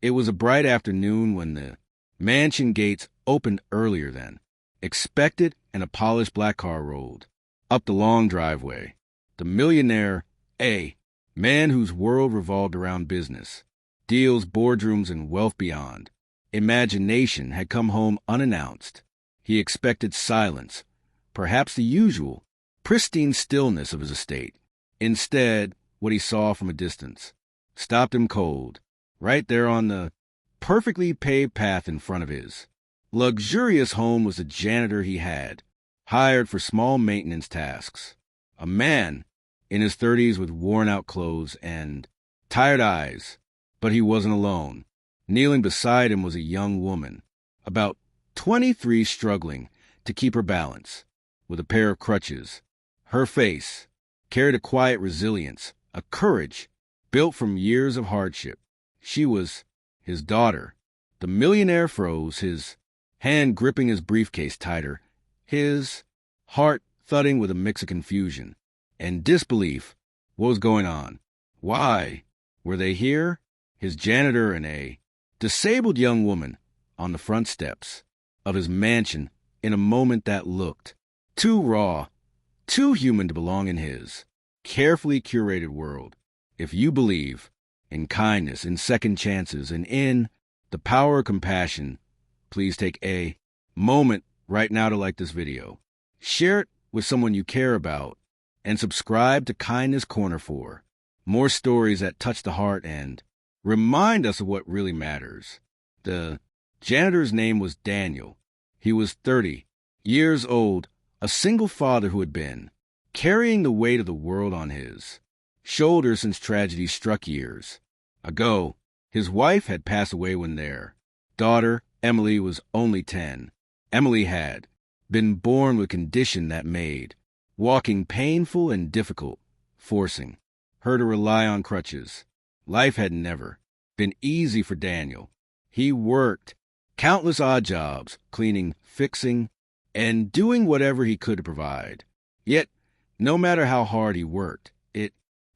It was a bright afternoon when the mansion gates opened earlier than expected, and a polished black car rolled up the long driveway. The millionaire, a man whose world revolved around business, deals, boardrooms, and wealth beyond imagination, had come home unannounced. He expected silence, perhaps the usual pristine stillness of his estate. Instead, what he saw from a distance stopped him cold, right there on the perfectly paved path in front of his luxurious home was the janitor he had hired for small maintenance tasks. A man in his 30s with worn-out clothes and tired eyes, but he wasn't alone. Kneeling beside him was a young woman, about 23, struggling to keep her balance with a pair of crutches. Her face carried a quiet resilience, a courage built from years of hardship. She was his daughter. The millionaire froze, his hand gripping his briefcase tighter, his heart thudding with a mix of confusion and disbelief. What was going on? Why were they here? His janitor and a disabled young woman on the front steps of his mansion in a moment that looked too raw, too human to belong in his carefully curated world. If you believe in kindness, in second chances, and in the power of compassion, please take a moment right now to like this video, share it with someone you care about, and subscribe to Kindness Corner for more stories that touch the heart and remind us of what really matters. The janitor's name was Daniel. He was 30 years old, a single father who had been carrying the weight of the world on his shoulders since tragedy struck years ago. His wife had passed away when their daughter, Emily, was only 10. Emily had been born with a condition that made walking painful and difficult, forcing her to rely on crutches. Life had never been easy for Daniel. He worked countless odd jobs, cleaning, fixing, and doing whatever he could to provide. Yet, no matter how hard he worked, it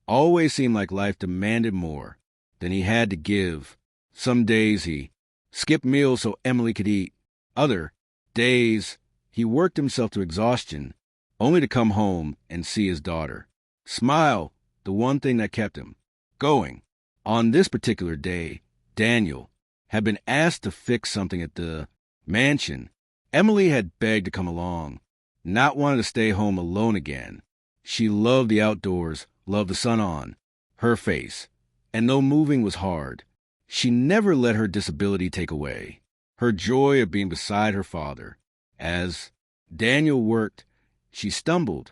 always seemed like life demanded more than he had to give. Some days he skipped meals so Emily could eat. Other days he worked himself to exhaustion, only to come home and see his daughter smile, the one thing that kept him going. On this particular day, Daniel had been asked to fix something at the mansion. Emily had begged to come along, not wanting to stay home alone again. She loved the outdoors, loved the sun on her face, and though moving was hard, she never let her disability take away her joy of being beside her father. As Daniel worked, she stumbled,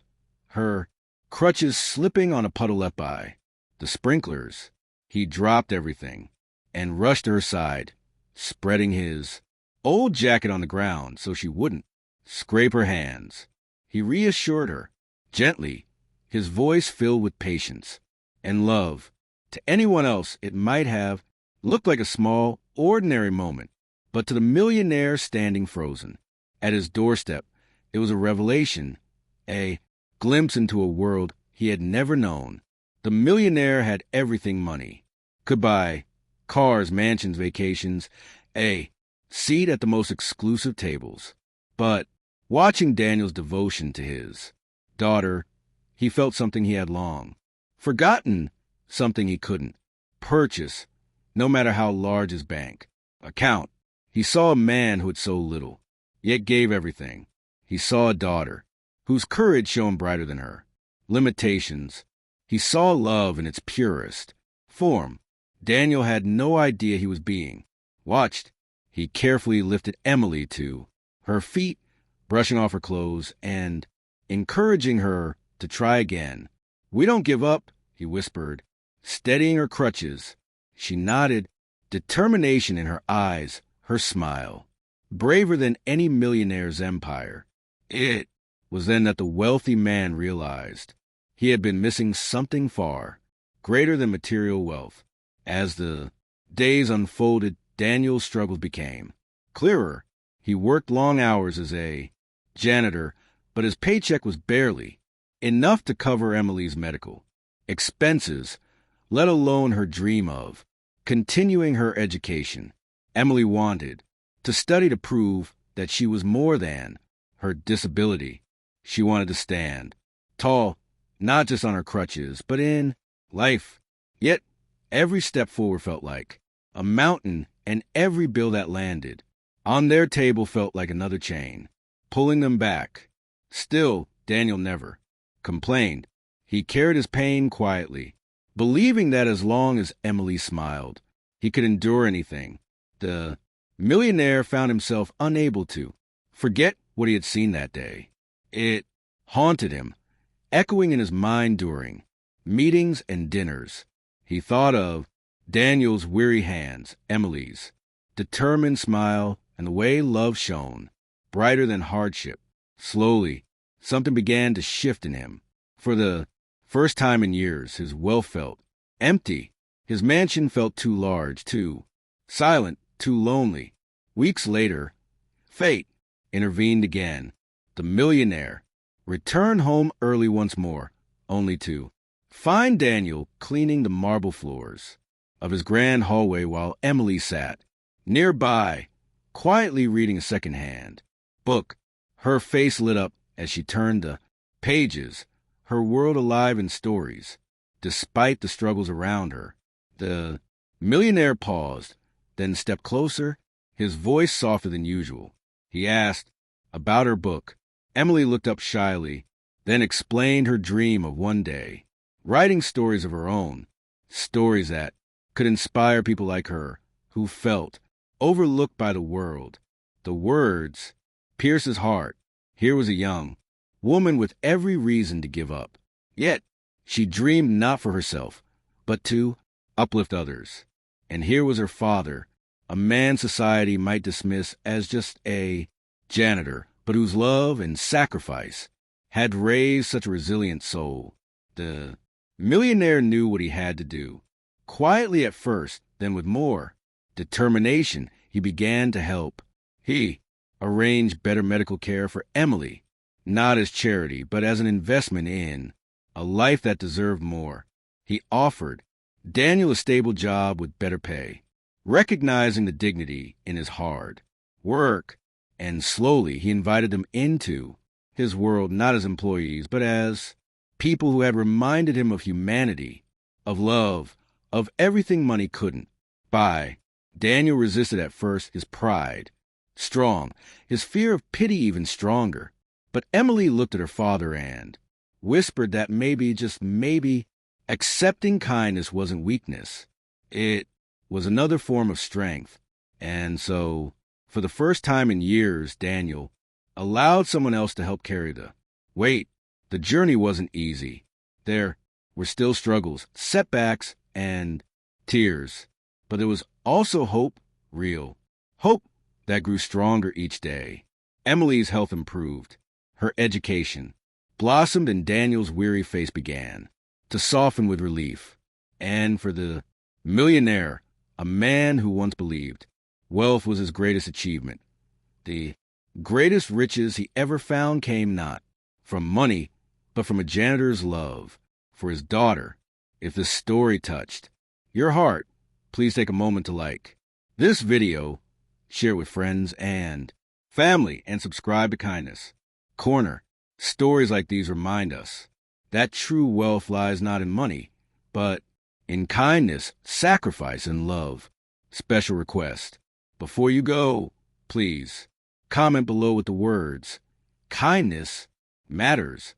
her crutches slipping on a puddle left by the sprinklers. He dropped everything and rushed to her side, spreading his old jacket on the ground so she wouldn't scrape her hands. He reassured her gently, his voice filled with patience and love. To anyone else, it might have looked like a small, ordinary moment, but to the millionaire standing frozen at his doorstep, it was a revelation, a glimpse into a world he had never known. The millionaire had everything money could buy: cars, mansions, vacations, a seat at the most exclusive tables. But watching Daniel's devotion to his daughter, he felt something he had long forgotten, something he couldn't purchase, no matter how large his bank account. He saw a man who had so little, yet gave everything. He saw a daughter whose courage shone brighter than her limitations. He saw love in its purest form. Daniel had no idea he was being watched. He carefully lifted Emily to her feet, brushing off her clothes and encouraging her to try again. "We don't give up," he whispered, steadying her crutches. She nodded, determination in her eyes, her smile braver than any millionaire's empire. It was then that the wealthy man realized he had been missing something far greater than material wealth. As the days unfolded, Daniel's struggles became clearer. He worked long hours as a janitor, but his paycheck was barely enough to cover Emily's medical expenses, let alone her dream of continuing her education. Emily wanted to study to prove that she was more than her disability. She wanted to stand tall, not just on her crutches, but in life. Yet, every step forward felt like a mountain, and every bill that landed on their table felt like another chain, pulling them back. Still, Daniel never complained. He carried his pain quietly, believing that as long as Emily smiled, he could endure anything. The millionaire found himself unable to forget what he had seen that day. It haunted him, echoing in his mind during meetings and dinners. He thought of Daniel's weary hands, Emily's determined smile, and the way love shone, brighter than hardship. Slowly, something began to shift in him. For the first time in years, his wealth felt empty. His mansion felt too large, too silent, too lonely. Weeks later, fate intervened again. The millionaire returned home early once more, only to find Daniel cleaning the marble floors of his grand hallway while Emily sat nearby, quietly reading a second-hand book. Her face lit up as she turned the pages, her world alive in stories, despite the struggles around her. The millionaire paused, then stepped closer, his voice softer than usual. He asked about her book. Emily looked up shyly, then explained her dream of one day writing stories of her own, stories that could inspire people like her who felt overlooked by the world. The words pierced his heart. Here was a young woman with every reason to give up. Yet she dreamed not for herself, but to uplift others. And here was her father, a man society might dismiss as just a janitor, but whose love and sacrifice had raised such a resilient soul. The millionaire knew what he had to do. Quietly at first, then with more determination, he began to help. He arranged better medical care for Emily, not as charity, but as an investment in a life that deserved more. He offered Daniel a stable job with better pay, recognizing the dignity in his hard work, and slowly he invited them into his world not as employees, but as people who had reminded him of humanity, of love, of everything money couldn't buy. Daniel resisted at first, his pride strong, his fear of pity even stronger. But Emily looked at her father and whispered that maybe, just maybe, accepting kindness wasn't weakness. It was another form of strength. And so, for the first time in years, Daniel allowed someone else to help carry the weight. The journey wasn't easy. There were still struggles, setbacks, and tears. But there was also hope, real hope that grew stronger each day. Emily's health improved. Her education blossomed, and Daniel's weary face began to soften with relief. And for the millionaire, a man who once believed wealth was his greatest achievement, the greatest riches he ever found came not from money, but from a janitor's love for his daughter. If this story touched your heart, please take a moment to like this video, share with friends and family, and subscribe to Kindness Corner. Stories like these remind us that true wealth lies not in money, but in kindness, sacrifice, and love. Special request: before you go, please comment below with the words, "Kindness matters."